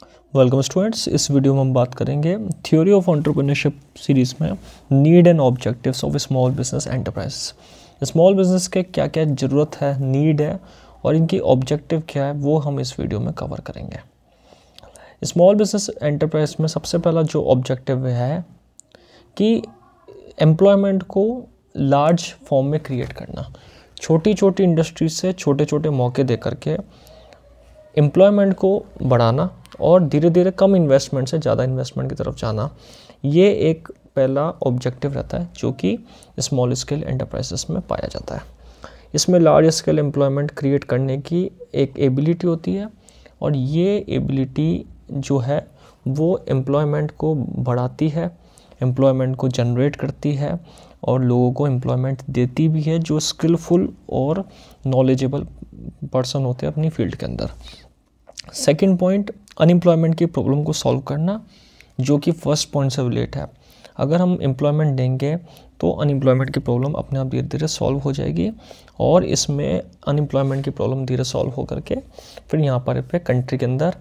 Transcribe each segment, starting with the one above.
Welcome students. इस video में हम बात करेंगे थ्योरी ऑफ एंटरप्रेन्योरशिप सीरीज़ में need and objectives of small business enterprise. Small business के क्या क्या ज़रूरत है, नीड है और इनकी ऑब्जेक्टिव क्या है, वो हम इस वीडियो में कवर करेंगे। स्मॉल बिजनेस एंटरप्राइज में सबसे पहला जो ऑब्जेक्टिव है कि एम्प्लॉयमेंट को लार्ज फॉर्म में क्रिएट करना, छोटी छोटी इंडस्ट्रीज से छोटे छोटे मौके दे करके एम्प्लॉयमेंट को बढ़ाना और धीरे धीरे कम इन्वेस्टमेंट से ज़्यादा इन्वेस्टमेंट की तरफ जाना। ये एक पहला ऑब्जेक्टिव रहता है जो कि स्मॉल स्केल एंटरप्राइजेस में पाया जाता है। इसमें लार्ज स्केल एम्प्लॉयमेंट क्रिएट करने की एक एबिलिटी होती है और ये एबिलिटी जो है वो एम्प्लॉयमेंट को बढ़ाती है, एम्प्लॉयमेंट को जनरेट करती है और लोगों को एम्प्लॉयमेंट देती भी है जो स्किलफुल और नॉलेजेबल पर्सन होते हैं अपनी फील्ड के अंदर। सेकंड पॉइंट, अनएम्प्लॉयमेंट की प्रॉब्लम को सॉल्व करना, जो कि फर्स्ट पॉइंट से रिलेट है। अगर हम एम्प्लॉयमेंट देंगे तो अनएम्प्लॉयमेंट की प्रॉब्लम अपने आप धीरे धीरे सॉल्व हो जाएगी और इसमें अनएम्प्लॉयमेंट की प्रॉब्लम धीरे सॉल्व हो करके फिर यहाँ पर कंट्री के अंदर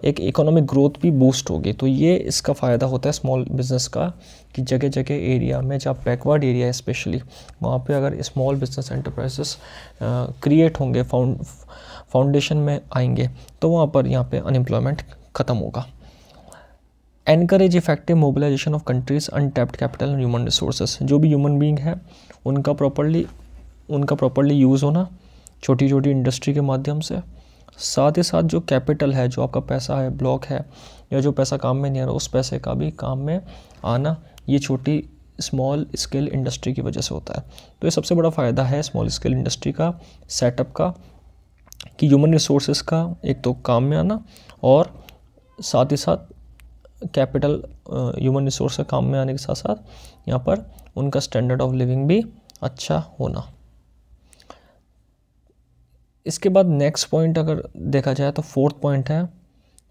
एक इकोनॉमिक ग्रोथ भी बूस्ट होगी। तो ये इसका फ़ायदा होता है स्मॉल बिजनेस का कि जगह जगह एरिया में, जहाँ बैकवर्ड एरिया है स्पेशली, वहाँ पे अगर स्मॉल बिजनेस एंटरप्राइजेस क्रिएट होंगे, फाउंडेशन में आएंगे, तो वहाँ पर यहाँ पे अनएम्प्लॉयमेंट ख़त्म होगा। Encourage effective mobilisation of country's untapped capital and human resources. जो भी ह्यूमन बीइंग है उनका प्रॉपर्ली यूज़ होना छोटी छोटी इंडस्ट्री के माध्यम से। साथ ही साथ जो कैपिटल है, जो आपका पैसा है, ब्लॉक है, या जो पैसा काम में नहीं आ रहा, उस पैसे का भी काम में आना, ये छोटी स्मॉल स्केल इंडस्ट्री की वजह से होता है। तो ये सबसे बड़ा फ़ायदा है स्मॉल स्केल इंडस्ट्री का, सेटअप का, कि ह्यूमन रिसोर्सेज का एक तो काम में आना और साथ ही साथ कैपिटल, ह्यूमन रिसोर्स का काम में आने के साथ साथ यहाँ पर उनका स्टैंडर्ड ऑफ लिविंग भी अच्छा होना। इसके बाद नेक्स्ट पॉइंट अगर देखा जाए तो फोर्थ पॉइंट है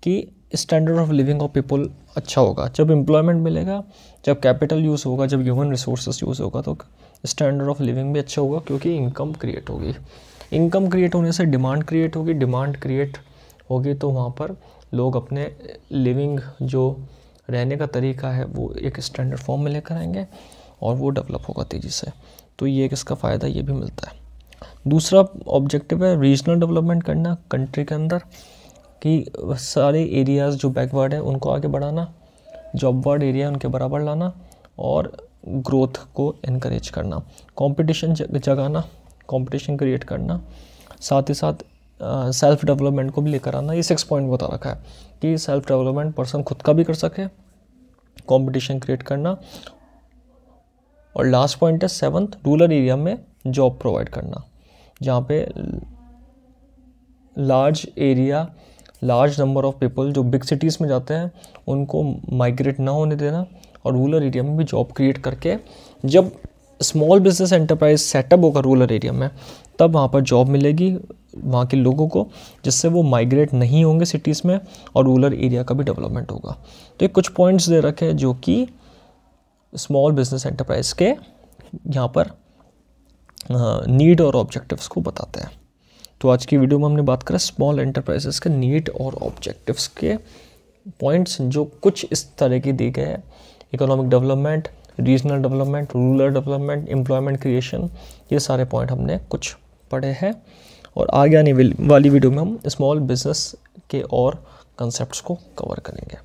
कि standard of living of people अच्छा होगा। जब एम्प्लॉयमेंट मिलेगा, जब कैपिटल यूज़ होगा, जब ह्यूमन रिसोर्सेज यूज़ होगा, तो स्टैंडर्ड ऑफ लिविंग भी अच्छा होगा क्योंकि इनकम क्रिएट होगी। इनकम क्रिएट होने से डिमांड क्रिएट होगी, डिमांड क्रिएट होगी तो वहाँ पर लोग अपने लिविंग, जो रहने का तरीका है, वो एक स्टैंडर्ड फॉर्म में लेकर आएंगे और वो डेवलप होगा तेज़ी से। तो ये एक इसका फ़ायदा ये भी मिलता है। दूसरा ऑब्जेक्टिव है रीजनल डेवलपमेंट करना कंट्री के अंदर, कि सारे एरियाज़ जो बैकवर्ड है उनको आगे बढ़ाना, जो अपवर्ड एरिया है उनके बराबर लाना और ग्रोथ को इनकरेज करना, कंपटीशन जगाना, कंपटीशन क्रिएट करना, साथ ही साथ सेल्फ डेवलपमेंट को भी लेकर आना। ये 6 पॉइंट बता रखा है कि सेल्फ डेवलपमेंट पर्सन खुद का भी कर सके, कंपटीशन क्रिएट करना, और लास्ट पॉइंट है 7th, रूरल एरिया में जॉब प्रोवाइड करना, जहाँ पे large area, large number of people जो बिग सिटीज़ में जाते हैं उनको माइग्रेट ना होने देना और रूरल एरिया में भी जॉब क्रिएट करके, जब स्मॉल बिजनेस एंटरप्राइज सेटअप होगा रूरल एरिया में, तब वहाँ पर जॉब मिलेगी वहाँ के लोगों को, जिससे वो माइग्रेट नहीं होंगे सिटीज़ में और रूरल एरिया का भी डेवलपमेंट होगा। तो ये कुछ पॉइंट्स दे रखे हैं जो कि स्मॉल बिजनेस एंटरप्राइज के यहाँ पर नीड और ऑब्जेक्टिव्स को बताते हैं। तो आज की वीडियो में हमने बात करा स्मॉल एंटरप्राइजेस के नीड और ऑब्जेक्टिव्स के पॉइंट्स, जो कुछ इस तरह की दी गए हैं: economic development, regional development, rural development, employment creation. ये सारे पॉइंट हमने कुछ पढ़े हैं और आगे आने वाली वीडियो में हम स्मॉल बिजनेस के और कंसेप्ट्स को कवर करेंगे।